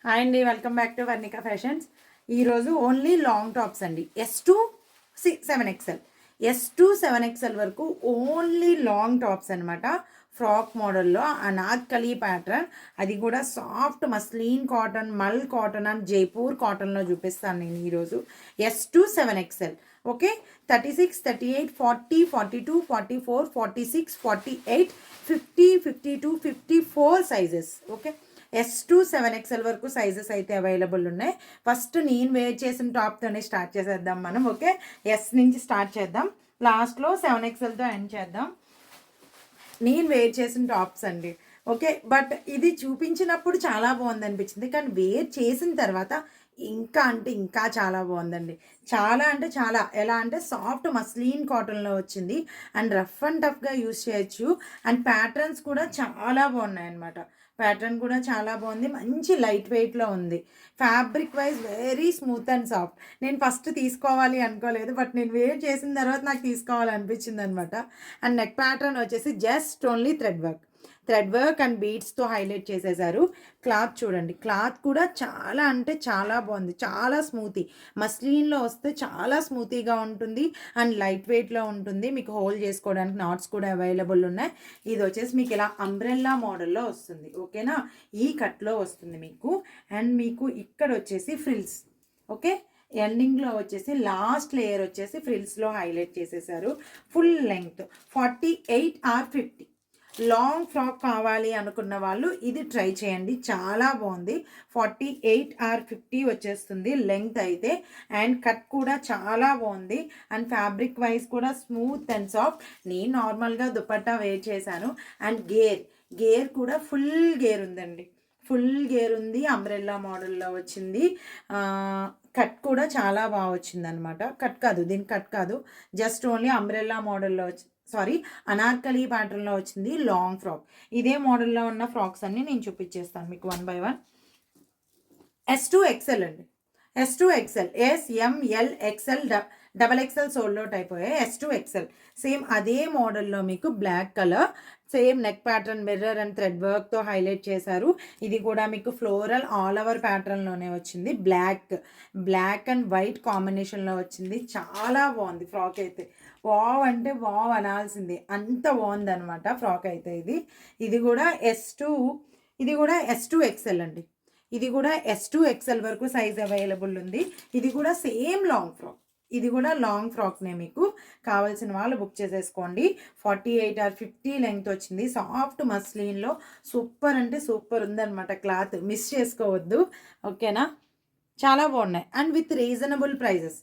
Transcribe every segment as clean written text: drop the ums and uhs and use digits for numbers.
Hi అండి, welcome back to Varnika fashions. ఈరోజు only long tops అండి. S to 7XL, S to 7XL వరకు only long tops అనమాట. Frock మోడల్లో అనార్కలి ప్యాటర్న్, అది కూడా సాఫ్ట్ మస్లీన్ కాటన్, మల్ కాటన్ అండ్ జైపూర్ కాటన్లో చూపిస్తాను నేను ఈరోజు. S to 7XL, okay. 36, 38, 40, 42, 44, 46, 48, 50, 52, 54 sizes, okay. S to 7XL వరకు సైజెస్ అయితే అవైలబుల్ ఉన్నాయి. ఫస్ట్ నేను వేర్ చేసిన టాప్తోనే స్టార్ట్ చేసేద్దాం మనం, ఓకే. ఎస్ నుంచి స్టార్ట్ చేద్దాం, లాస్ట్లో 7XLతో ఎండ్ చేద్దాం. నేను వేర్ చేసిన టాప్స్ అండి, ఓకే. బట్ ఇది చూపించినప్పుడు చాలా బాగుంది అనిపించింది, కానీ వేర్ చేసిన తర్వాత ఇంకా అంటే ఇంకా చాలా బాగుందండి. చాలా అంటే చాలా, ఎలా అంటే సాఫ్ట్ మస్లీన్ కాటన్లో వచ్చింది అండ్ రఫ్ అండ్ టఫ్గా యూస్ చేయొచ్చు. అండ్ ప్యాటర్న్స్ కూడా చాలా బాగున్నాయి అనమాట. ప్యాటర్న్ కూడా చాలా బాగుంది, మంచి లైట్ వెయిట్లో ఉంది. Fabric wise very smooth and soft. నేను ఫస్ట్ తీసుకోవాలి అనుకోలేదు, బట్ నేను వేర్ చేసిన తర్వాత నాకు తీసుకోవాలనిపించింది అనమాట. అండ్ నెక్ ప్యాటర్న్ వచ్చేసి just only thread work and బీడ్స్తో హైలైట్ చేసేసారు. క్లాత్ చూడండి, క్లాత్ కూడా చాలా అంటే చాలా బాగుంది, చాలా స్మూతీ. మస్లీన్లో వస్తే చాలా స్మూతీగా ఉంటుంది అండ్ లైట్ వెయిట్లో ఉంటుంది. మీకు హోల్డ్ చేసుకోవడానికి నాట్స్ కూడా అవైలబుల్ ఉన్నాయి. ఇది వచ్చేసి మీకు ఇలా అంబ్రెల్లా మోడల్లో వస్తుంది, ఓకేనా. ఈ కట్లో వస్తుంది మీకు. అండ్ మీకు ఇక్కడ వచ్చేసి ఫ్రిల్స్, ఓకే. ఎండింగ్లో వచ్చేసి లాస్ట్ లేయర్ వచ్చేసి ఫ్రిల్స్లో హైలైట్ చేసేసారు. Full length 48 or 50 long frock కావాలి అనుకున్న వాళ్ళు ఇది ట్రై చేయండి, చాలా బాగుంది. 48 or 50 వచ్చేస్తుంది లెంగ్త్ అయితే. అండ్ కట్ కూడా చాలా బాగుంది అండ్ ఫ్యాబ్రిక్ వైజ్ కూడా స్మూత్ అండ్ సాఫ్ట్. నేను నార్మల్గా దుపట్టా వేర్ చేశాను. అండ్ గేర్ కూడా ఫుల్ గేర్ ఉందండి, ఫుల్ గేర్ ఉంది. అంబ్రెల్లా మోడల్లో వచ్చింది. కట్ కూడా చాలా బాగా వచ్చింది అనమాట. కట్ కాదు, దీని కట్ కాదు, జస్ట్ ఓన్లీ అంబ్రెల్లా మోడల్లో అనార్కలి ప్యాటర్న్లో వచ్చింది లాంగ్ ఫ్రాక్. ఇదే మోడల్లో ఉన్న ఫ్రాక్స్ అన్ని నేను చూపించేస్తాను మీకు 1 by 1. S to XL అండి, S to XL, SML, XL, XXL sold అయిపోయాయి. S to XL సేమ్ అదే మోడల్లో మీకు black colour, same neck pattern, mirror and thread వర్క్తో హైలైట్ చేశారు. ఇది కూడా మీకు ఫ్లోరల్ ఆల్ ఓవర్ ప్యాటర్న్లోనే వచ్చింది. బ్లాక్ అండ్ వైట్ కాంబినేషన్లో వచ్చింది. చాలా బాగుంది ఫ్రాక్ అయితే. వావ్ అంటే వావ్ అనాల్సింది, అంత బాగుంది అనమాట ఫ్రాక్ అయితే. ఇది కూడా S to XL అండి. ఇది కూడా S to XL వరకు సైజ్ అవైలబుల్ ఉంది. ఇది కూడా సేమ్ లాంగ్ ఫ్రాక్, ఇది కూడా లాంగ్ ఫ్రాక్నే. మీకు కావాల్సిన వాళ్ళు బుక్ చేసేసుకోండి. 48 or 50 లెంగ్త్ వచ్చింది. సాఫ్ట్ మస్లీన్లో సూపర్ అంటే సూపర్ ఉందన్నమాట. క్లాత్ మిస్ చేసుకోవద్దు, ఓకేనా. చాలా బాగున్నాయి అండ్ విత్ రీజనబుల్ ప్రైజెస్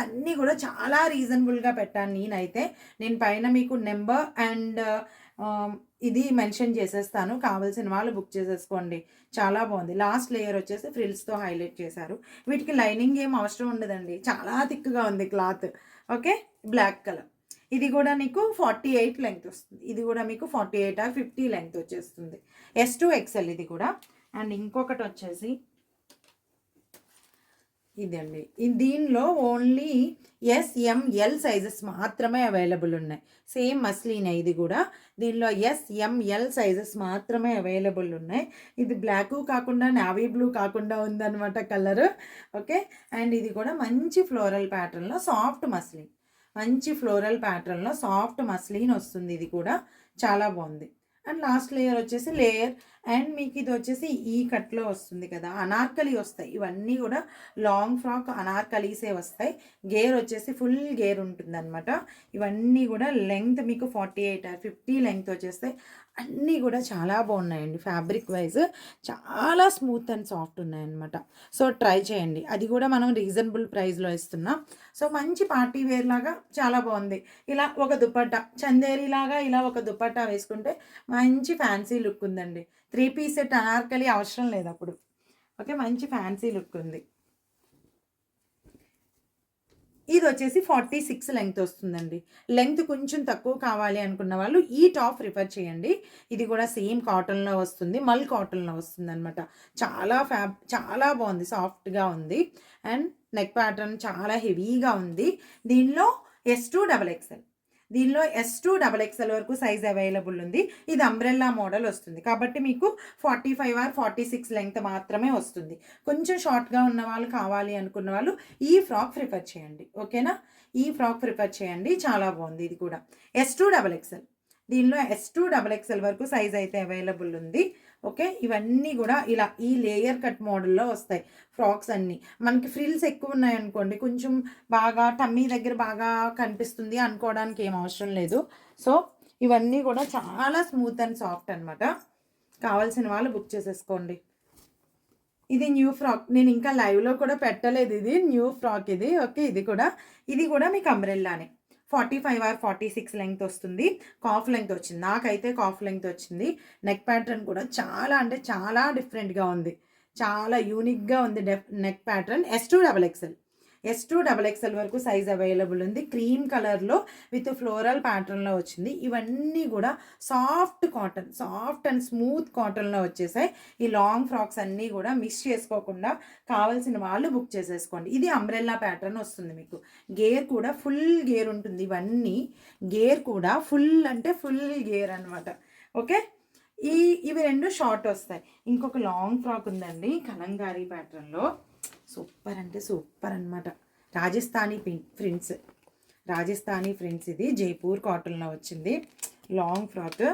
అన్నీ కూడా చాలా రీజనబుల్గా పెట్టాను నేనైతే. నేను పైన మీకు నెంబర్ అండ్ ఇది మెన్షన్ చేసేస్తాను, కావాల్సిన వాళ్ళు బుక్ చేసేసుకోండి. చాలా బాగుంది. లాస్ట్ లేయర్ వచ్చేసి ఫ్రిల్స్తో హైలైట్ చేశారు. వీటికి లైనింగ్ ఏం అవసరం ఉండదండి, చాలా థిక్గా ఉంది క్లాత్, ఓకే. Black colour. ఇది కూడా నీకు 48 లెంగ్త్ వస్తుంది. ఇది కూడా మీకు 48 or 50 లెంగ్త్ వచ్చేస్తుంది. S to XL ఇది కూడా. అండ్ ఇంకొకటి వచ్చేసి ఇదండి, దీనిలో ఓన్లీ SML సైజెస్ మాత్రమే అవైలబుల్ ఉన్నాయి. సేమ్ మస్లీనే ఇది కూడా. దీనిలో SML సైజెస్ మాత్రమే అవైలబుల్ ఉన్నాయి. ఇది బ్లాక్ కాకుండా నావీ బ్లూ కాకుండా ఉందన్నమాట కలర్, ఓకే. అండ్ ఇది కూడా మంచి ఫ్లోరల్ ప్యాటర్న్లో సాఫ్ట్ మస్లీన్ వస్తుంది. ఇది కూడా చాలా బాగుంది. అండ్ లాస్ట్ లేయర్ వచ్చేసి అండ్ మీకు ఇది వచ్చేసి ఈ కట్లో వస్తుంది కదా, అనార్కలి వస్తాయి ఇవన్నీ కూడా. లాంగ్ ఫ్రాక్ అనార్కలీసే వస్తాయి. గేర్ వచ్చేసి ఫుల్ గేర్ ఉంటుంది అనమాట. ఇవన్నీ కూడా లెంగ్త్ మీకు 48 or 50 లెంగ్త్ వచ్చేస్తాయి. అన్నీ కూడా చాలా బాగున్నాయండి. ఫ్యాబ్రిక్ వైజ్ చాలా స్మూత్ అండ్ సాఫ్ట్ ఉన్నాయన్నమాట. సో ట్రై చేయండి. అది కూడా మనం రీజనబుల్ ప్రైస్లో ఇస్తున్నాం. సో మంచి పార్టీ వేర్ లాగా చాలా బాగుంది. ఇలా ఒక దుపట్టా, చందేరి లాగా ఇలా ఒక దుపట్టా వేసుకుంటే మంచి ఫ్యాన్సీ లుక్ ఉందండి. 3 piece సెట్ అనార్కలి అవసరం లేదు అప్పుడు, ఓకే. మంచి ఫ్యాన్సీ లుక్ ఉంది. ఇది వచ్చేసి 46 లెంగ్త్ వస్తుందండి. లెంగ్త్ కొంచెం తక్కువ కావాలి అనుకున్న వాళ్ళు ఈ టాప్ ప్రిఫర్ చేయండి. ఇది కూడా సేమ్ కాటన్లో వస్తుంది, మల్ కాటన్లో వస్తుంది అనమాట. చాలా బాగుంది, సాఫ్ట్గా ఉంది. అండ్ నెక్ ప్యాటర్న్ చాలా హెవీగా ఉంది. దీనిలో S to XXL, దీనిలో S2 XXL వరకు సైజ్ అవైలబుల్ ఉంది. ఇది అంబ్రెల్లా మోడల్ వస్తుంది కాబట్టి మీకు 45 ఆర్ 46 లెంగ్త్ మాత్రమే వస్తుంది. కొంచెం షార్ట్గా ఉన్న వాళ్ళు కావాలి అనుకున్న వాళ్ళు ఈ ఫ్రాక్ ప్రిఫర్ చేయండి. ఓకేనా, ఈ ఫ్రాక్ ప్రిఫర్ చేయండి, చాలా బాగుంది. ఇది కూడా S2 XXL. దీనిలో S2 XXL వరకు సైజ్ అయితే అవైలబుల్ ఉంది. ఓకే, ఇవన్నీ కూడా ఇలా ఈ లేయర్ కట్ మోడల్లో వస్తాయి ఫ్రాక్స్ అన్నీ. మనకి ఫ్రిల్స్ ఎక్కువ ఉన్నాయనుకోండి, కొంచెం బాగా టమ్మీ దగ్గర బాగా కనిపిస్తుంది అనుకోవడానికి ఏం అవసరం లేదు. సో ఇవన్నీ కూడా చాలా స్మూత్ అండ్ సాఫ్ట్ అనమాట. కావాల్సిన వాళ్ళు బుక్ చేసేసుకోండి. ఇది న్యూ ఫ్రాక్, నేను ఇంకా లైవ్లో కూడా పెట్టలేదు, ఇది న్యూ ఫ్రాక్ ఇది. ఓకే, ఇది కూడా మీకు అంబ్రెల్లానే 45 ఆర్ 46 లెంగ్త్ వస్తుంది. కాఫ్ లెంగ్త్ వచ్చింది, నాకైతే కాఫ్ లెంగ్త్ వచ్చింది. నెక్ ప్యాటర్న్ కూడా చాలా అంటే చాలా డిఫరెంట్గా ఉంది, చాలా యూనిక్గా ఉంది నెక్ ప్యాటర్న్. S2 XXL వరకు సైజ్ అవైలబుల్ ఉంది. క్రీమ్ కలర్లో విత్ ఫ్లోరల్ ప్యాటర్న్లో వచ్చింది. ఇవన్నీ కూడా soft cotton, soft and smooth కాటన్లో వచ్చేసాయి. ఈ లాంగ్ ఫ్రాక్స్ అన్నీ కూడా మిస్ చేసుకోకుండా కావాల్సిన వాళ్ళు బుక్ చేసేసుకోండి. ఇది అంబ్రెల్లా ప్యాటర్న్ వస్తుంది మీకు. గేర్ కూడా ఫుల్ గేర్ ఉంటుంది. ఇవన్నీ గేర్ కూడా ఫుల్ అంటే ఫుల్ గేర్ అనమాట. ఓకే, ఇవి రెండు షార్ట్ వస్తాయి. ఇంకొక లాంగ్ ఫ్రాక్ ఉందండి కలంకారీ ప్యాటర్న్లో, సూపర్ అంటే సూపర్ అనమాట. రాజస్థానీ ప్రింట్స్ ఇది జైపూర్ కాటన్లో వచ్చింది. Long frock,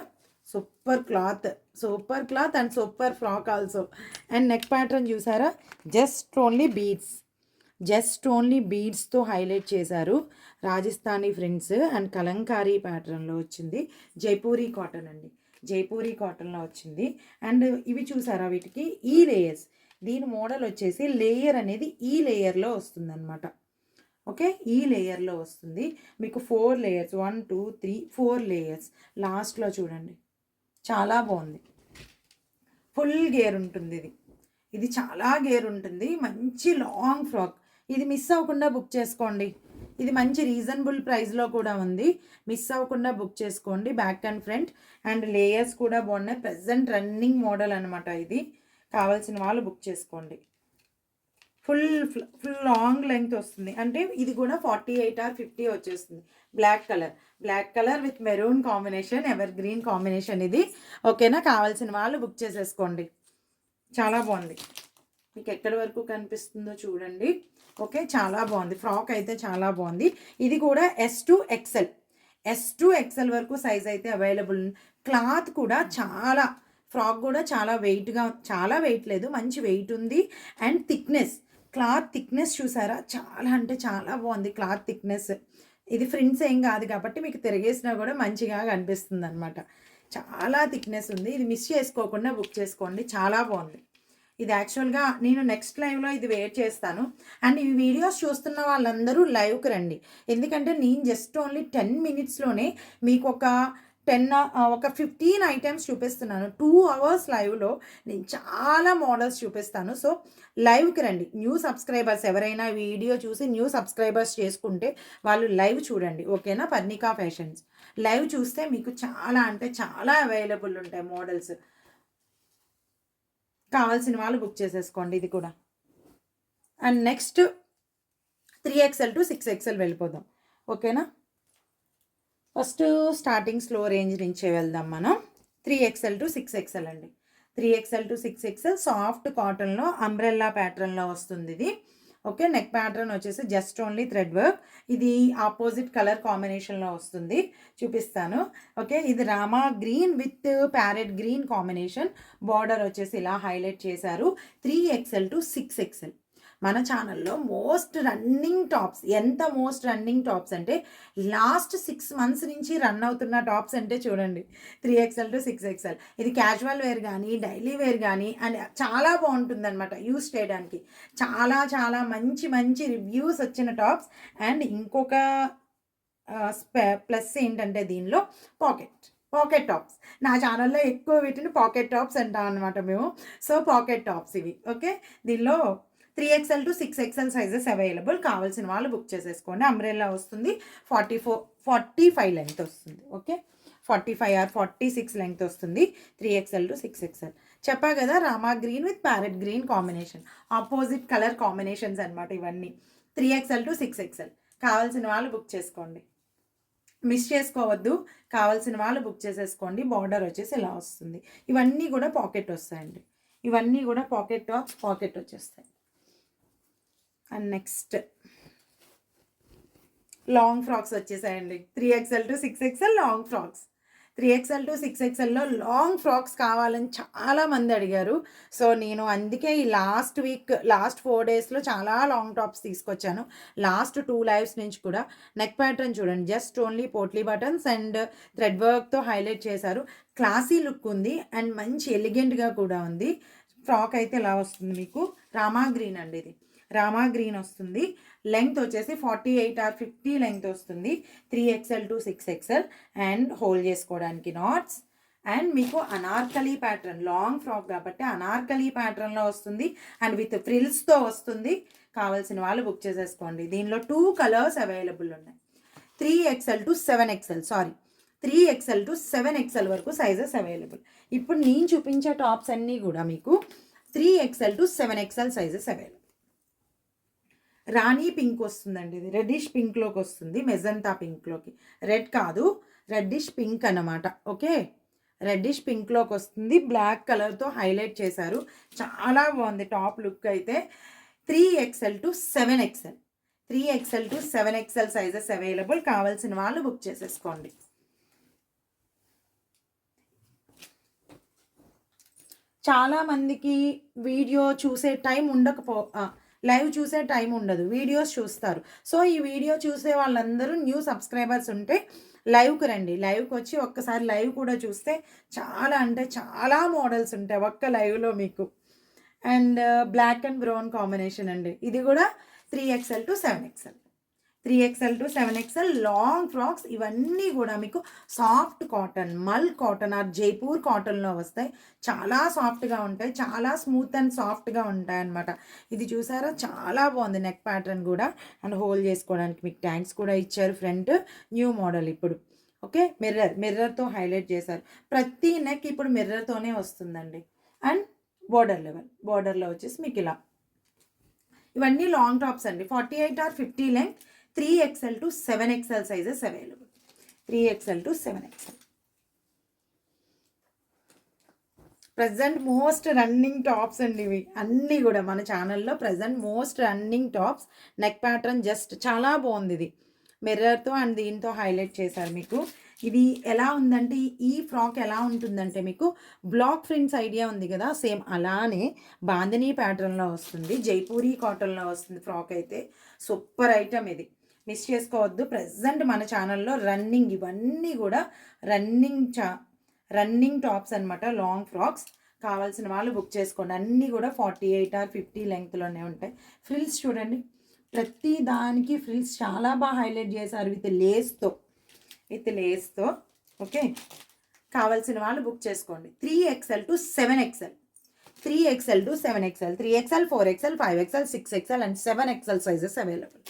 super cloth and super frock also. And neck pattern చూసారా, జస్ట్ ఓన్లీ బీడ్స్తో హైలైట్ చేశారు. రాజస్థానీ ప్రింట్స్ అండ్ కలంకారీ ప్యాటర్న్లో వచ్చింది. జైపూరీ కాటన్ అండి, జైపూరీ కాటన్లో వచ్చింది. అండ్ ఇవి చూసారా, వీటికి ఈ లేయర్స్, దీని మోడల్ వచ్చేసి లేయర్ అనేది ఈ లేయర్లో వస్తుంది అనమాట. ఓకే, ఈ లేయర్లో వస్తుంది మీకు 4 లేయర్స్, 1 2 3 4 లేయర్స్. లాస్ట్లో చూడండి, చాలా బాగుంది. ఫుల్ గేర్ ఉంటుంది ఇది చాలా గేర్ ఉంటుంది. మంచి లాంగ్ ఫ్రాక్. ఇది మిస్ అవ్వకుండా బుక్ చేసుకోండి. ఇది మంచి రీజనబుల్ ప్రైస్లో కూడా ఉంది, మిస్ అవ్వకుండా బుక్ చేసుకోండి. Back and front and layers కూడా బాగున్నాయి. ప్రెజెంట్ రన్నింగ్ మోడల్ అనమాట ఇది. కావాల్సిన వాళ్ళు బుక్ చేసుకోండి. ఫుల్ లాంగ్ లెంగ్త్ వస్తుంది, అంటే ఇది కూడా 48 ఆర్ 50 వచ్చేస్తుంది. Black colour with maroon combination, ever green combination ఇది. ఓకేనా, కావాల్సిన వాళ్ళు బుక్ చేసేసుకోండి. చాలా బాగుంది, మీకు ఎక్కడి వరకు కనిపిస్తుందో చూడండి. ఓకే, చాలా బాగుంది ఫ్రాక్ అయితే, చాలా బాగుంది. ఇది కూడా S2 XL వరకు సైజ్ అయితే అవైలబుల్. క్లాత్ కూడా ఫ్రాక్ కూడా చాలా వెయిట్ లేదు, మంచి వెయిట్ ఉంది. అండ్ క్లాత్ థిక్నెస్ చూసారా, చాలా అంటే చాలా బాగుంది క్లాత్ థిక్నెస్. ఇది ఫ్రింట్స్ ఏం కాదు కాబట్టి మీకు తిరిగేసినా కూడా మంచిగా కనిపిస్తుంది అనమాట. చాలా థిక్నెస్ ఉంది. ఇది మిస్ చేసుకోకుండా బుక్ చేసుకోండి, చాలా బాగుంది. ఇది యాక్చువల్గా నేను నెక్స్ట్ లైవ్లో ఇది వెయిట్ చేస్తాను. అండ్ ఈ వీడియోస్ చూస్తున్న వాళ్ళందరూ లైవ్కి రండి, ఎందుకంటే నేను జస్ట్ ఓన్లీ 10 మినిట్స్లోనే మీకు ఒక 15 ఐటమ్స్ చూపిస్తున్నాను. 2 అవర్స్ లైవ్లో నేను చాలా మోడల్స్ చూపిస్తాను. సో లైవ్కి రండి. న్యూ సబ్స్క్రైబర్స్ ఎవరైనా వీడియో చూసి న్యూ సబ్స్క్రైబర్స్ చేసుకుంటే వాళ్ళు లైవ్ చూడండి. ఓకేనా, పర్ణికా ఫ్యాషన్స్ లైవ్ చూస్తే మీకు చాలా అంటే చాలా అవైలబుల్ ఉంటాయి మోడల్స్. కావాల్సిన వాళ్ళు బుక్ చేసేసుకోండి. ఇది కూడా. And next 3XL to 6XL వెళ్ళిపోదాం. ఓకేనా, ఫస్ట్ స్టార్టింగ్ స్లో రేంజ్ నుంచే వెళ్దాం మనం. 3XL to 6XL అండి. 3XL to 6XL సాఫ్ట్ కాటన్లో అంబ్రెల్లా ప్యాటర్న్లో వస్తుంది ఇది. ఓకే, నెక్ ప్యాటర్న్ వచ్చేసి జస్ట్ ఓన్లీ థ్రెడ్ వర్క్. ఇది ఆపోజిట్ కలర్ కాంబినేషన్లో వస్తుంది, చూపిస్తాను. ఓకే, ఇది Rama green with parrot green combination. Border వచ్చేసి ఇలా హైలైట్ చేశారు. 3XL to 6XL మన ఛానల్లో మోస్ట్ రన్నింగ్ టాప్స్ అంటే లాస్ట్ 6 మంత్స్ నుంచి రన్ అవుతున్న టాప్స్ అంటే చూడండి. 3XL to 6XL ఇది క్యాజువల్ వేర్ కానీ డైలీ వేర్ కానీ అండ్ చాలా బాగుంటుంది అనమాట యూస్ చేయడానికి. చాలా చాలా మంచి రివ్యూస్ వచ్చిన టాప్స్. అండ్ ఇంకొక ప్లస్ ఏంటంటే దీనిలో పాకెట్ టాప్స్. నా ఛానల్లో ఎక్కువ వీటిని పాకెట్ టాప్స్ అంటాం అనమాట మేము. సో పాకెట్ టాప్స్ ఇవి. ఓకే, దీనిలో 3XL to 6XL sizes available. కావాల్సిన వాళ్ళు బుక్ చేసేసుకోండి. అంబ్రెల్లా వస్తుంది, 45 లెంగ్త్ వస్తుంది. ఓకే, 45 ఆర్ 46 లెంగ్త్ వస్తుంది. 3XL to 6XL చెప్పా కదా, Rama green with parrot green combination, opposite colour combinations అనమాట ఇవన్నీ. 3XL to 6XL కావాల్సిన వాళ్ళు బుక్ చేసుకోండి. మిస్ చేసుకోవద్దు. కావాల్సిన వాళ్ళు బుక్ చేసేసుకోండి. బార్డర్ వచ్చేసి ఇలా వస్తుంది. ఇవన్నీ కూడా పాకెట్ వస్తాయండి. ఇవన్నీ కూడా పాకెట్ టాప్స్, పాకెట్ వచ్చేస్తాయి. అండ్ నెక్స్ట్ లాంగ్ ఫ్రాక్స్ వచ్చేసాయండి. 3XL to 6XL long frocks. 3XL to 6XLలో లాంగ్ ఫ్రాక్స్ కావాలని చాలామంది అడిగారు. సో నేను అందుకే ఈ లాస్ట్ 4 డేస్లో చాలా లాంగ్ టాప్స్ తీసుకొచ్చాను. లాస్ట్ 2 లైవ్స్ నుంచి కూడా. నెక్ ప్యాటర్న్ చూడండి, just only potli buttons and thread వర్క్తో హైలైట్ చేశారు. క్లాసీ లుక్ ఉంది అండ్ మంచి ఎలిగెంట్గా కూడా ఉంది. ఫ్రాక్ అయితే ఇలా వస్తుంది మీకు. రామా గ్రీన్ అండి, ఇది రామా గ్రీన్ వస్తుంది. లెంగ్త్ వచ్చేసి 48 or 50 లెంగ్త్ వస్తుంది. 3XL to 6XL and hold చేసుకోవడానికి నాట్స్. అండ్ మీకు అనార్కలి ప్యాటర్న్, లాంగ్ ఫ్రాక్ కాబట్టి అనార్కలి ప్యాటర్న్లో వస్తుంది అండ్ విత్ ఫ్రిల్స్తో వస్తుంది. కావాల్సిన వాళ్ళు బుక్ చేసేసుకోండి. దీనిలో 2 కలర్స్ అవైలబుల్ ఉన్నాయి. 3XL to 7XL, 3XL to 7XL వరకు సైజెస్ అవైలబుల్. ఇప్పుడు నేను చూపించే టాప్స్ అన్నీ కూడా మీకు 3XL to 7XL sizes available. Rani pink వస్తుందండి, ఇది రెడ్డిష్ పింక్లోకి వస్తుంది, మెజంతా పింక్లోకి. రెడ్ కాదు, రెడ్డిష్ పింక్ అన్నమాట. ఓకే, రెడ్డిష్ పింక్లోకి వస్తుంది. బ్లాక్ కలర్తో హైలైట్ చేశారు. చాలా బాగుంది టాప్ లుక్ అయితే. 3XL to 7XL, 3XL to 7XL sizes available. కావాల్సిన వాళ్ళు బుక్ చేసేసుకోండి. చాలామందికి వీడియో చూసే టైం లైవ్ చూసే టైం ఉండదు, వీడియోస్ చూస్తారు. సో ఈ వీడియో చూసే వాళ్ళందరూ న్యూ సబ్స్క్రైబర్స్ ఉంటే లైవ్కి రండి. లైవ్కి వచ్చి ఒక్కసారి లైవ్ కూడా చూస్తే చాలా అంటే చాలా మోడల్స్ ఉంటాయి ఒక్క లైవ్లో మీకు. And black and brown combination అండి. ఇది కూడా 3XL to 7XL, 3XL to 7XL long frocks. ఇవన్నీ కూడా మీకు సాఫ్ట్ కాటన్, మల్ కాటన్ ఆర్ జైపూర్ కాటన్లో వస్తాయి. చాలా సాఫ్ట్గా ఉంటాయి, చాలా స్మూత్ అండ్ సాఫ్ట్గా ఉంటాయి అన్నమాట. ఇది చూసారా, చాలా బాగుంది నెక్ ప్యాటర్న్ కూడా. అండ్ హోల్డ్ చేసుకోవడానికి మీకు ట్యాంక్స్ కూడా ఇచ్చారు. ఫ్రంట్ న్యూ మోడల్ ఇప్పుడు. ఓకే, మిర్రర్తో హైలైట్ చేశారు. ప్రతి నెక్ ఇప్పుడు మిర్రర్తోనే వస్తుందండి. అండ్ బోర్డర్లో వచ్చేసి మీకు ఇలా. ఇవన్నీ లాంగ్ టాప్స్ అండి. 48 or 50 length. 3XL to 7XL sizes available. 3XL to 7XL. Present most running tops అండి ఇవి అన్నీ కూడా మన ఛానల్లో. Present most running tops. Neck pattern just చాలా బాగుంది. ఇది మిర్రర్తో అండ్ దీంతో హైలైట్ చేశారు మీకు. ఇది ఎలా ఉందంటే, ఈ ఫ్రాక్ ఎలా ఉంటుందంటే మీకు బ్లాక్ ప్రింట్స్ ఐడియా ఉంది కదా, సేమ్ అలానే బాందినీ ప్యాటర్న్లో వస్తుంది. జైపూరీ కాటన్లో వస్తుంది ఫ్రాక్ అయితే. సూపర్ ఐటమ్ ఇది, మిస్ చేసుకోవద్దు. ప్రజెంట్ మన ఛానల్లో రన్నింగ్, ఇవన్నీ కూడా రన్నింగ్ టాప్స్ అనమాట, లాంగ్ ఫ్రాక్స్. కావాల్సిన వాళ్ళు బుక్ చేసుకోండి. అన్నీ కూడా 48 or 50 లెంగ్త్లోనే ఉంటాయి. ఫ్రిల్స్ చూడండి, ప్రతి దానికి ఫ్రిల్స్ చాలా బాగా హైలైట్ చేశారు విత్ లేస్తో. ఓకే, కావాల్సిన వాళ్ళు బుక్ చేసుకోండి. 3XL to 7XL, 3XL to 7XL, 3XL, 4XL, 5XL, 6XL and 7XL sizes available.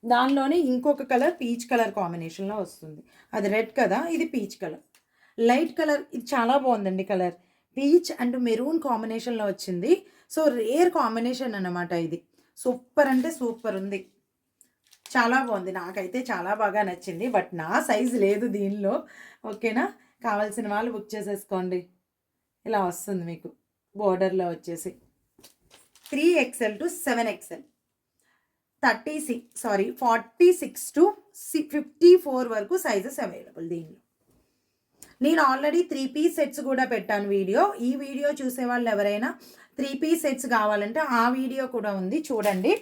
దానిలోనే ఇంకొక కలర్ పీచ్ కలర్ కాంబినేషన్లో వస్తుంది. అది రెడ్ కదా, ఇది పీచ్ కలర్, లైట్ కలర్. ఇది చాలా బాగుందండి కలర్. పీచ్ అండ్ మెరూన్ కాంబినేషన్లో వచ్చింది. సో రేర్ కాంబినేషన్ అన్నమాట ఇది. సూపర్ అంటే సూపర్ ఉంది, చాలా బాగుంది. నాకైతే చాలా బాగా నచ్చింది. బట్ నా సైజు లేదు దీనిలో. ఓకేనా, కావాల్సిన వాళ్ళు బుక్ చేసేసుకోండి. ఇలా వస్తుంది మీకు బోర్డర్లో వచ్చేసి. 3XL to 7XL, 46 to 54 వరకు సైజెస్ అవైలబుల్. దీనిలో నేను ఆల్రెడీ 3 పీస్ సెట్స్ కూడా పెట్టాను వీడియో. ఈ వీడియో చూసే వాళ్ళు ఎవరైనా 3 పీస్ సెట్స్ కావాలంటే ఆ వీడియో కూడా ఉంది, చూడండి.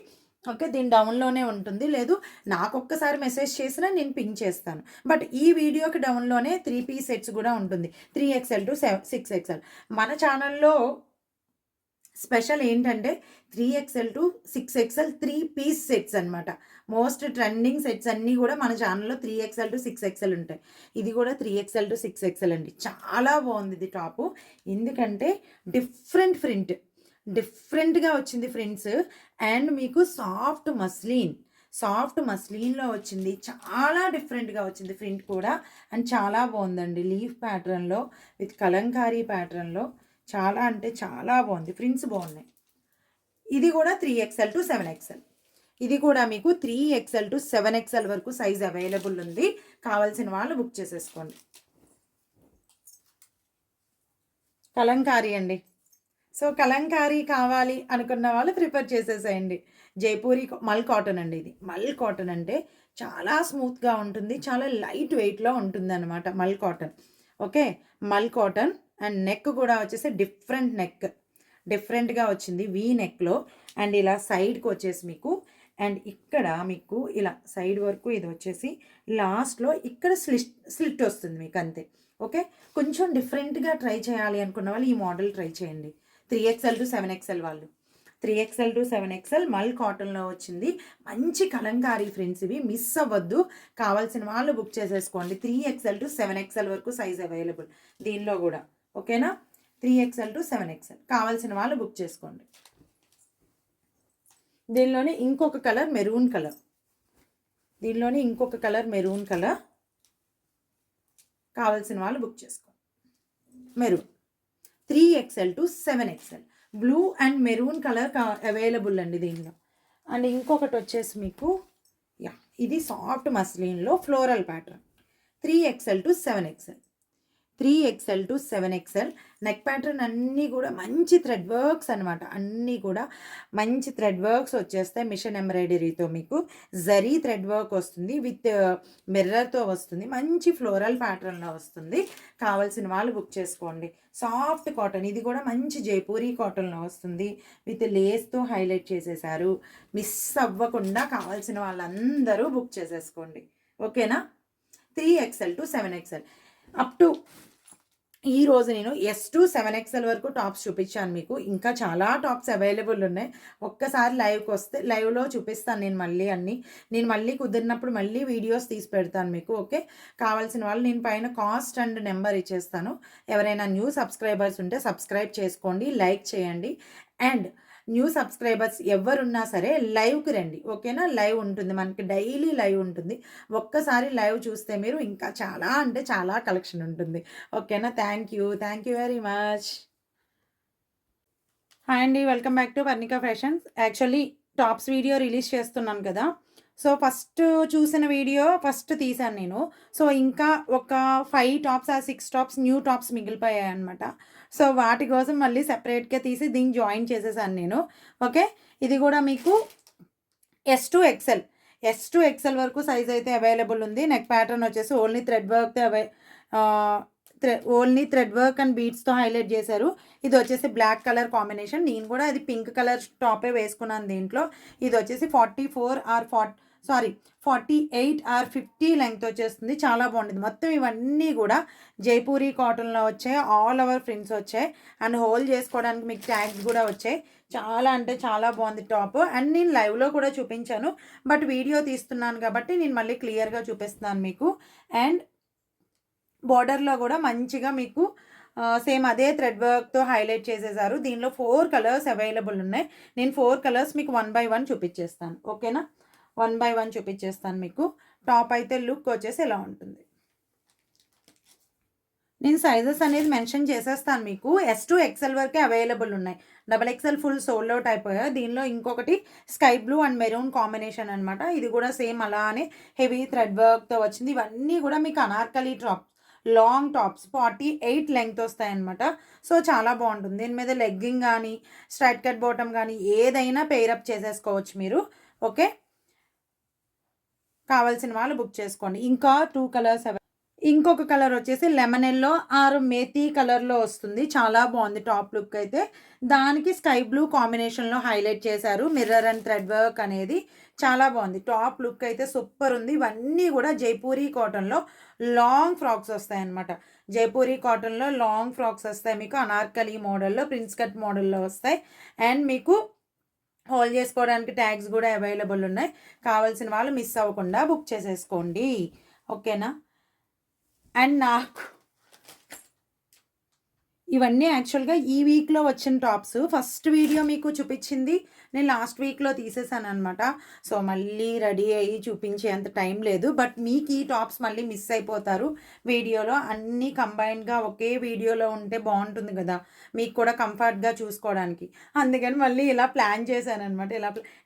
ఓకే, దీని డౌన్లోనే ఉంటుంది. లేదు నాకు ఒక్కసారి మెసేజ్ చేసినా నేను పింక్ చేస్తాను. బట్ ఈ వీడియోకి డౌన్లోనే 3 పీస్ సెట్స్ కూడా ఉంటుంది. 3XL to 6XL. మన ఛానల్లో స్పెషల్ ఏంటంటే 3XL to 6XL 3 piece sets అనమాట. మోస్ట్ ట్రెండింగ్ సెట్స్ అన్నీ కూడా మన ఛానల్లో 3XL to 6XL ఉంటాయి. ఇది కూడా 3XL to 6XL అండి. చాలా బాగుంది ఇది టాపు, ఎందుకంటే డిఫరెంట్గా వచ్చింది ఫ్రింట్స్. అండ్ మీకు సాఫ్ట్ మస్లీన్లో వచ్చింది. చాలా డిఫరెంట్గా వచ్చింది ప్రింట్ కూడా. అండ్ చాలా బాగుందండి, లీఫ్ ప్యాటర్న్లో విత్ కలంకారీ ప్యాటర్న్లో. చాలా అంటే చాలా బాగుంది, ప్రింట్స్ బాగున్నాయి. ఇది కూడా 3XL to 7XL. ఇది కూడా మీకు 3XL టు 7XL వరకు సైజ్ అవైలబుల్ ఉంది. కావాల్సిన వాళ్ళు బుక్ చేసేసుకోండి. కలంకారీ అండి. సో కలంకారీ కావాలి అనుకున్న వాళ్ళు ప్రిఫర్ చేసేసేయండి. జైపూరి మల్ కాటన్ అండి. ఇది మల్ కాటన్ అంటే చాలా స్మూత్గా ఉంటుంది, చాలా లైట్ వెయిట్లో ఉంటుంది అనమాట మల్ కాటన్. ఓకే, మల్ కాటన్. అండ్ నెక్ కూడా వచ్చేసి డిఫరెంట్ నెక్, డిఫరెంట్గా వచ్చింది వీ నెక్లో. అండ్ ఇలా సైడ్కి వచ్చేసి మీకు, అండ్ ఇక్కడ మీకు ఇలా సైడ్ వరకు ఇది వచ్చేసి లాస్ట్లో ఇక్కడ స్లిట్ వస్తుంది మీకు, అంతే. ఓకే, కొంచెం డిఫరెంట్గా ట్రై చేయాలి అనుకున్న వాళ్ళు ఈ మోడల్ ట్రై చేయండి. 3XL టు 7XL వాళ్ళు. 3XL టు 7XL మల్ కాటన్లో వచ్చింది. మంచి కలంకారీ ఫ్రెండ్స్, ఇవి మిస్ అవ్వద్దు. కావాల్సిన వాళ్ళు బుక్ చేసేసుకోండి. 3XL టు 7XL వరకు సైజ్ అవైలబుల్ దీనిలో కూడా. ఓకేనా, 3XL టు 7XL కావాల్సిన వాళ్ళు బుక్ చేసుకోండి. దీనిలోనే ఇంకొక కలర్ మెరూన్ కలర్, కావాల్సిన వాళ్ళు బుక్ చేసుకోండి. Maroon 3XL to 7XL blue and maroon colour available అండి దీనిలో. అండ్ ఇంకొకటి వచ్చేసి మీకు ఇది సాఫ్ట్ మస్లిన్లో floral pattern. 3XL to 7XL, 3XL to 7XL neck pattern అన్నీ కూడా మంచి థ్రెడ్ వర్క్స్ అనమాట. అన్నీ కూడా మంచి థ్రెడ్ వర్క్స్ వచ్చేస్తాయి. మిషన్ ఎంబ్రాయిడరీతో మీకు జరీ థ్రెడ్ వర్క్ వస్తుంది, విత్ మిర్రర్తో వస్తుంది. మంచి ఫ్లోరల్ ప్యాటర్న్లో వస్తుంది. కావాల్సిన వాళ్ళు బుక్ చేసుకోండి. సాఫ్ట్ కాటన్, ఇది కూడా మంచి జైపూరి కాటన్లో వస్తుంది. విత్ లేస్తో హైలైట్ చేసేసారు. మిస్ అవ్వకుండా కావాల్సిన వాళ్ళందరూ బుక్ చేసేసుకోండి. ఓకేనా, 3XL to 7XL up to ఈరోజు నేను S టు 7XL వరకు టాప్స్ చూపించాను మీకు. ఇంకా చాలా టాప్స్ అవైలబుల్ ఉన్నాయి. ఒక్కసారి లైవ్కి వస్తే లైవ్లో చూపిస్తాను నేను మళ్ళీ అన్నీ. నేను మళ్ళీ కుదిరినప్పుడు మళ్ళీ వీడియోస్ తీసి పెడతాను మీకు. ఓకే, కావాల్సిన వాళ్ళు నేను పైన కాస్ట్ అండ్ నెంబర్ ఇచ్చేస్తాను. ఎవరైనా న్యూ సబ్స్క్రైబర్స్ ఉంటే సబ్స్క్రైబ్ చేసుకోండి, లైక్ చేయండి. అండ్ న్యూ సబ్స్క్రైబర్స్ ఎవరున్నా సరే లైవ్కి రండి. ఓకేనా, లైవ్ ఉంటుంది మనకి, డైలీ లైవ్ ఉంటుంది. ఒక్కసారి లైవ్ చూస్తే మీరు ఇంకా చాలా అంటే చాలా కలెక్షన్ ఉంటుంది. ఓకేనా, thank you very much. Hi అండి, welcome back to Varnika Fashions. Actually tops video release చేస్తున్నాను కదా, సో ఫస్ట్ చూసిన వీడియో ఫస్ట్ తీసాను నేను. సో ఇంకా ఒక 5 టాప్స్ ఆ 6 టాప్స్ న్యూ టాప్స్ మిగిలిపోయాయి అనమాట. సో వాటి కోసం మళ్ళీ సెపరేట్గా తీసి దీన్ని జాయిన్ చేసేసాను నేను. ఓకే, ఇది కూడా మీకు S టు XL వరకు సైజ్ అయితే అవైలబుల్ ఉంది. నెక్ ప్యాటర్న్ వచ్చేసి ఓన్లీ థ్రెడ్ వర్క్ అండ్ బీడ్స్తో హైలైట్ చేశారు. ఇది వచ్చేసి బ్లాక్ కలర్ కాంబినేషన్. నేను కూడా ఇది పింక్ కలర్ టాపే వేసుకున్నాను దీంట్లో. ఇది వచ్చేసి 48 ఆర్ 50 లెంగ్త్ వచ్చేస్తుంది. చాలా బాగుంటుంది. మొత్తం ఇవన్నీ కూడా జైపూరి కాటన్లో వచ్చాయి. ఆల్ ఓవర్ ప్రింట్స్ వచ్చాయి. అండ్ హోల్డ్ చేసుకోవడానికి మీకు ట్యాగ్స్ కూడా వచ్చాయి. చాలా అంటే చాలా బాగుంది టాప్. అండ్ నేను లైవ్లో కూడా చూపించాను, బట్ వీడియో తీస్తున్నాను కాబట్టి నేను మళ్ళీ క్లియర్గా చూపిస్తున్నాను మీకు. అండ్ బార్డర్లో కూడా మంచిగా మీకు సేమ్ అదే థ్రెడ్ వర్క్తో హైలైట్ చేసేసారు. దీనిలో 4 కలర్స్ అవైలబుల్ ఉన్నాయి. నేను 4 కలర్స్ మీకు 1 బై 1 చూపించేస్తాను. ఓకేనా, 1 బై 1 చూపించేస్తాను మీకు. టాప్ అయితే లుక్ వచ్చేసి ఎలా ఉంటుంది. నేను సైజెస్ అనేది మెన్షన్ చేసేస్తాను మీకు. S టు XL వరకే అవైలబుల్ ఉన్నాయి. XXL ఫుల్ సోల్డ్ అవుట్ అయిపోయాయి. దీనిలో ఇంకొకటి sky blue and maroon combination అనమాట. ఇది కూడా సేమ్ అలానే హెవీ థ్రెడ్ వర్క్తో వచ్చింది. ఇవన్నీ కూడా మీకు అనార్కలి లాంగ్ టాప్స్ 48 లెంగ్త్ వస్తాయన్నమాట. సో చాలా బాగుంటుంది. దీని మీద లెగ్గింగ్ కానీ స్ట్రైట్ కట్ బాటమ్ కానీ ఏదైనా పేరప్ చేసేసుకోవచ్చు మీరు. ఓకే, కావాల్సిన వాళ్ళు బుక్ చేసుకోండి. ఇంకా 2 కలర్స్ ఇంకొక కలర్ వచ్చేసి లెమన్ ఎల్లో ఆర్ మేతీ కలర్లో వస్తుంది. చాలా బాగుంది టాప్ లుక్ అయితే. దానికి స్కై బ్లూ కాంబినేషన్లో హైలైట్ చేశారు. మిర్రర్ అండ్ థ్రెడ్ వర్క్ అనేది చాలా బాగుంది. టాప్ లుక్ అయితే సూపర్ ఉంది. ఇవన్నీ కూడా జైపూరి కాటన్లో లాంగ్ ఫ్రాక్స్ వస్తాయి అన్నమాట. జైపూరి కాటన్లో లాంగ్ ఫ్రాక్స్ వస్తాయి మీకు. అనార్కలి మోడల్లో, ప్రిన్స్ కట్ మోడల్లో వస్తాయి. అండ్ మీకు హోల్డ్ చేసుకోవడానికి ట్యాగ్స్ కూడా అవైలబుల్ ఉన్నాయి. కావాల్సిన వాళ్ళు మిస్ అవ్వకుండా బుక్ చేసేసుకోండి. ఓకేనా. అండ్ నాకు ఇవన్నీ యాక్చువల్‌గా ఈ వీక్‌లో వచ్చిన టాప్స్. ఫస్ట్ వీడియో మీకు చూపించింది నేను లాస్ట్ వీక్‌లో తీసేసాననమాట. సో, మళ్ళీ రెడీ అయ్యి చూపించేంత టైం లేదు. బట్ మీకు ఈ టాప్స్ మళ్ళీ మిస్ అయిపోతారు వీడియోలో. అన్నీ కంబైన్డ్‌గా ఒకే వీడియోలో ఉంటే బావుంటుంది గదా! మీకు కూడా కంఫర్ట్‌గా చూసుకోవడానికి. అందుకని మళ్ళీ ఇలా ప్లాన్ చేశాననమాట.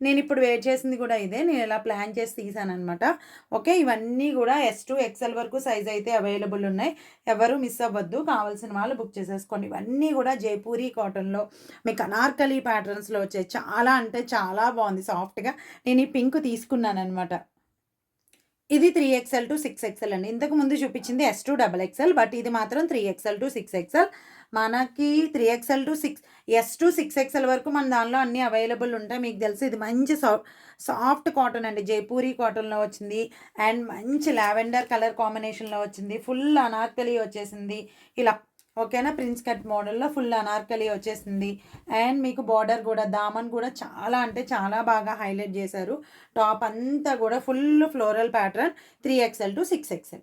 నేనిప్పుడు వేర్ చేసింది కూడా ఇదే. నేను ఇలా ప్లాన్ చేసి తీశాననమాట. ఓకే. ఇవన్నీ కూడా S2, XL వరకు సైజ్ అయితే అవైలబుల్ ఉన్నాయి. ఎవరు మిస్ అవ్వద్దు. కావాల్సిన వాళ్ళు బుక్ చేసేసుకోండి. ఇవన్నీ కూడా జైపూరి కాటన్‌లో మీకు అనార్కలి ప్యాటర్న్స్‌లో వచ్చాయి. చాలా అంటే చాలా బాగుంది సాఫ్ట్‌గా. నేను ఈ పింక్ తీసుకున్నాననమాట. ఇది 3XL టు 6XL అండి. ఇంతకు ముందు చూపించింది S2 XXL, బట్ ఇది మాత్రం 3XL టు 6XL. మనకి 3XL టు 6 S2 6XL వరకు మన దానిలో అన్నీ అవైలబుల్ ఉంటాయి. మీకు తెలుసు ఇది మంచి సాఫ్ట్ కాటన్ అండి. జైపూరి కాటన్‌లో వచ్చింది అండ్ మంచి లావెండర్ కలర్ కాంబినేషన్‌లో వచ్చింది. ఫుల్ అనార్కలి వచ్చేసింది. ఇలా ఓకేనా. ప్రిన్స్ కట్ మోడల్‌లో ఫుల్ అనార్కలి వచ్చేసింది. అండ్ మీకు బార్డర్ కూడా దామన్ కూడా చాలా అంటే చాలా బాగా హైలైట్ చేశారు. టాప్ అంతా కూడా full floral pattern 3XL to 6XL.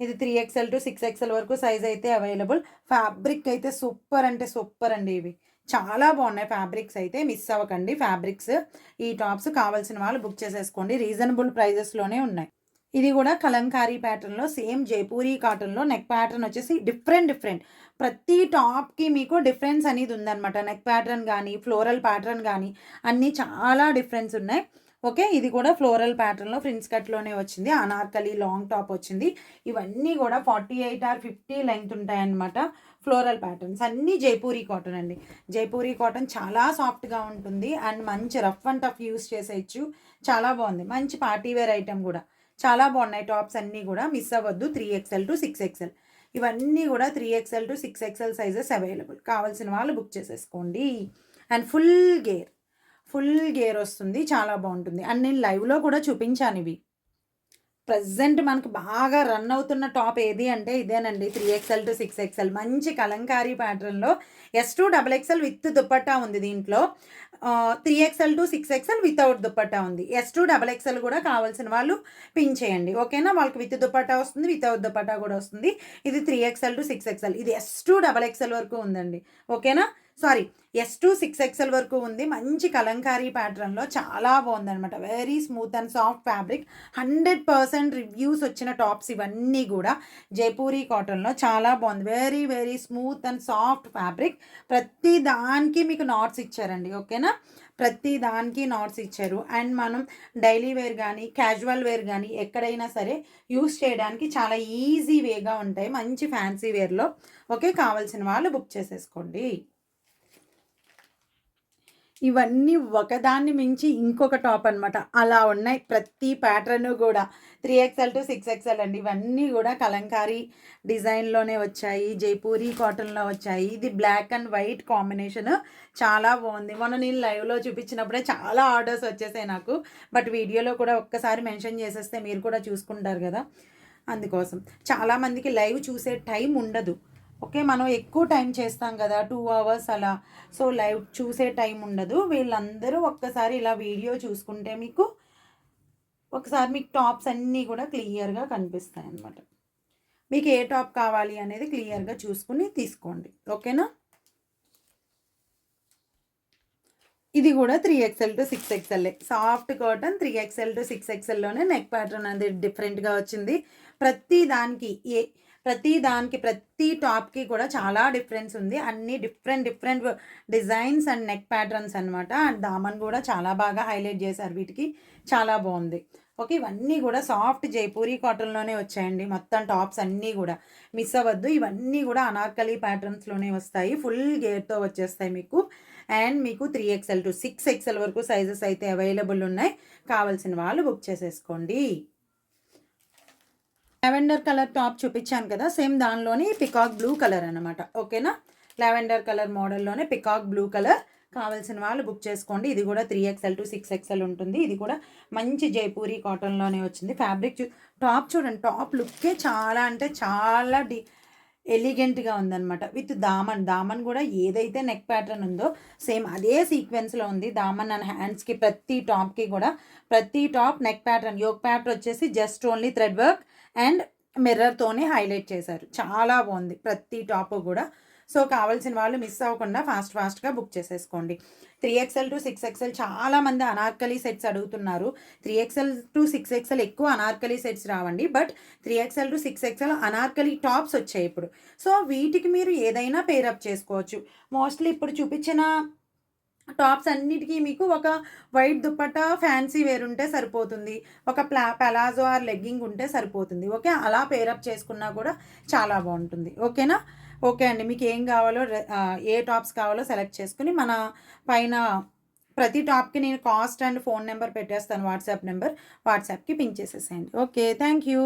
ఇది 3XL టు 6XL వరకు సైజ్ అయితే అవైలబుల్. ఫ్యాబ్రిక్ అయితే సూపర్ అంటే సూపర్ అండి. ఇవి చాలా బాగున్నాయి ఫ్యాబ్రిక్స్ అయితే. మిస్ అవ్వకండి ఫ్యాబ్రిక్స్. ఈ టాప్స్ కావాల్సిన వాళ్ళు బుక్ చేసేసుకోండి. రీజనబుల్ ప్రైజెస్లోనే ఉన్నాయి. ఇది కూడా కలంకారీ ప్యాటర్న్‌లో సేమ్ జైపూరి కాటన్‌లో నెక్ ప్యాటర్న్ వచ్చేసి డిఫరెంట్. ప్రతి టాప్‌కి మీకు డిఫరెన్స్ అనేది ఉందనమాట. నెక్ ప్యాటర్న్ గానీ, ఫ్లోరల్ ప్యాటర్న్ గానీ అన్నీ చాలా డిఫరెన్స్ ఉన్నాయి. ఓకే. ఇది కూడా ఫ్లోరల్ ప్యాటర్న్‌లో ఫ్రిన్స్ కట్‌లోనే వచ్చింది. అనార్కలి లాంగ్ టాప్ వచ్చింది. ఇవన్నీ కూడా 48 ఆర్ 50 లెంగ్త్ ఉంటాయన్నమాట. ఫ్లోరల్ ప్యాటర్న్స్ అన్నీ జైపూరి కాటన్ అండి. జైపూరి కాటన్ చాలా సాఫ్ట్‌గా ఉంటుంది అండ్ మంచి రఫ్ అండ్ టఫ్ యూజ్ చేసేయచ్చు. చాలా బాగుంది. మంచి పార్టీ వేర్ ఐటెమ్ కూడా. చాలా బాగున్నాయి టాప్స్ అన్నీ కూడా. మిస్ అవ్వద్దు. 3XL to 6XL. ఇవన్నీ కూడా 3XL to 6XL sizes available. కావాల్సిన వాళ్ళు బుక్ చేసేసుకోండి. అండ్ ఫుల్ గేర్ వస్తుంది. చాలా బాగుంటుంది. అండ్ నేను లైవ్లో కూడా చూపించాను ఇవి. ప్రెజెంట్ మనకు బాగా రన్ అవుతున్న టాప్ ఏది అంటే ఇదేనండి. 3XL టు 6XL మంచి కలంకారీ ప్యాటర్న్‌లో S2 XXL విత్ దుపట్టా ఉంది దీంట్లో. 3XL to 6XL without dupatta ఉంది. S2 XXL కూడా కావాల్సిన వాళ్ళు పిన్ చేయండి. ఓకేనా. వాళ్ళకి విత్ దుపట్టా వస్తుంది, వితౌట్ దుపట్టా కూడా వస్తుంది. ఇది 3XL టు 6XL. ఇది S2 XXL వరకు ఉందండి. ఓకేనా. సారీ, S2 6XL వరకు ఉంది. మంచి కలంకారీ ప్యాటర్న్‌లో చాలా బాగుందనమాట. Very smooth and soft fabric. 100% reviews వచ్చిన టాప్స్ ఇవన్నీ కూడా జైపూరి కాటన్‌లో చాలా బాగుంది. Very smooth and soft fabric. ప్రతి దానికి మీకు నాట్స్ ఇచ్చారండి. ఓకేనా. ప్రతి దానికి నాట్స్ ఇచ్చారు. అండ్ మనం డైలీ వేర్ కానీ, క్యాజువల్ వేర్ కానీ ఎక్కడైనా సరే యూస్ చేయడానికి చాలా ఈజీ వేగా ఉంటాయి. మంచి ఫ్యాన్సీ వేర్‌లో. ఓకే. కావాల్సిన వాళ్ళు బుక్ చేసేసుకోండి. ఇవన్నీ ఒకదాన్ని మించి ఇంకొక టాప్ అనమాట. అలా ఉన్నాయి ప్రతి ప్యాటర్ను కూడా. 3XL టు 6XL అండి. ఇవన్నీ కూడా కలంకారీ డిజైన్‌లోనే వచ్చాయి. జైపూరి కాటన్‌లో వచ్చాయి. ఇది బ్లాక్ అండ్ వైట్ కాంబినేషన్ చాలా బాగుంది. మొన్న నేను లైవ్‌లో చూపించినప్పుడే చాలా ఆర్డర్స్ వచ్చేసాయి నాకు. బట్ వీడియోలో కూడా ఒక్కసారి మెన్షన్ చేసేస్తే మీరు కూడా చూసుకుంటారు కదా! అందుకోసం. చాలామందికి లైవ్ చూసే టైం ఉండదు. ఓకే. మనం ఎక్కువ టైం చేస్తాం కదా! 2 అవర్స్ అలా. సో, లైవ్ చూసే టైం ఉండదు. వీళ్ళందరూ ఒక్కసారి ఇలా వీడియో చూసుకుంటే మీకు ఒకసారి మీకు టాప్స్ అన్నీ కూడా క్లియర్‌గా కనిపిస్తాయన్నమాట. మీకు ఏ టాప్ కావాలి అనేది క్లియర్‌గా చూసుకొని తీసుకోండి. ఓకేనా. ఇది కూడా 3XL to 6XL. Soft cotton 3XL to 6XLలోనే నెక్ ప్యాటర్న్ అనేది డిఫరెంట్‌గా వచ్చింది. ప్రతి దానికి ప్రతి టాప్‌కి కూడా చాలా డిఫరెన్స్ ఉంది. అన్నీ different designs and neck patterns అనమాట. అండ్ దామన్ కూడా చాలా బాగా హైలైట్ చేశారు వీటికి. చాలా బాగుంది. ఓకే. ఇవన్నీ కూడా సాఫ్ట్ జైపూరి కాటన్‌లోనే వచ్చాయండి. మొత్తం టాప్స్ అన్నీ కూడా. మిస్ అవ్వద్దు. ఇవన్నీ కూడా అనార్కలి ప్యాటర్న్స్‌లోనే వస్తాయి. ఫుల్ గేర్‌తో వచ్చేస్తాయి మీకు. అండ్ మీకు 3XL టు 6XL వరకు సైజెస్ అయితే అవైలబుల్ ఉన్నాయి. కావాల్సిన వాళ్ళు బుక్ చేసేసుకోండి. లావెండర్ కలర్ టాప్ చూపించాను కదా! సేమ్ దానిలోని పికాక్ బ్లూ కలర్ అనమాట. ఓకేనా. లావెండర్ కలర్ మోడల్‌లోనే పికాక్ బ్లూ కలర్. కావాల్సిన వాళ్ళు బుక్ చేసుకోండి. ఇది కూడా 3XL టు 6XL ఉంటుంది. ఇది కూడా మంచి జైపూరి కాటన్‌లోనే వచ్చింది. ఫ్యాబ్రిక్ టాప్ చూడండి. టాప్ లుక్కే చాలా అంటే చాలా ఎలిగెంట్‌గా ఉందనమాట. విత్ దామన్ కూడా ఏదైతే నెక్ ప్యాటర్న్ ఉందో సేమ్ అదే సీక్వెన్స్‌లో ఉంది. దామన్ అండ్ హ్యాండ్స్‌కి ప్రతి టాప్‌కి కూడా ప్రతి top neck pattern yoke pattern వచ్చేసి just only thread work and మిర్రర్‌తోనే హైలైట్ చేశారు. చాలా బాగుంది ప్రతి టాప్ కూడా. సో కావాల్సిన వాళ్ళు మిస్ అవ్వకుండా ఫాస్ట్గా బుక్ చేసేసుకోండి. 3XL టు 6XL చాలామంది అనార్కలి సెట్స్ అడుగుతున్నారు. 3XL టు 6XL ఎక్కువ అనార్కలి సెట్స్ రావండి, but 3XL to 6XL Anarkali tops వచ్చాయి ఇప్పుడు. సో వీటికి మీరు ఏదైనా పేరప్ చేసుకోవచ్చు. మోస్ట్లీ ఇప్పుడు చూపించిన టాప్స్ అన్నిటికీ మీకు ఒక వైట్ దుపట్టా ఫ్యాన్సీ వేర్ ఉంటే సరిపోతుంది, ఒక పలాజో ఆర్ లెగ్గింగ్ ఉంటే సరిపోతుంది. ఓకే, అలా పేరప్ చేసుకున్నా కూడా చాలా బాగుంటుంది. ఓకేనా? ఓకే అండి, మీకు ఏం కావాలో ఏ టాప్స్ కావాలో సెలెక్ట్ చేసుకుని మన పైన ప్రతి టాప్కి నేను కాస్ట్ అండ్ ఫోన్ నెంబర్ పెట్టేస్తాను, వాట్సాప్ నెంబర్, వాట్సాప్కి పింక్ చేసేసేయండి. Okay, thank you.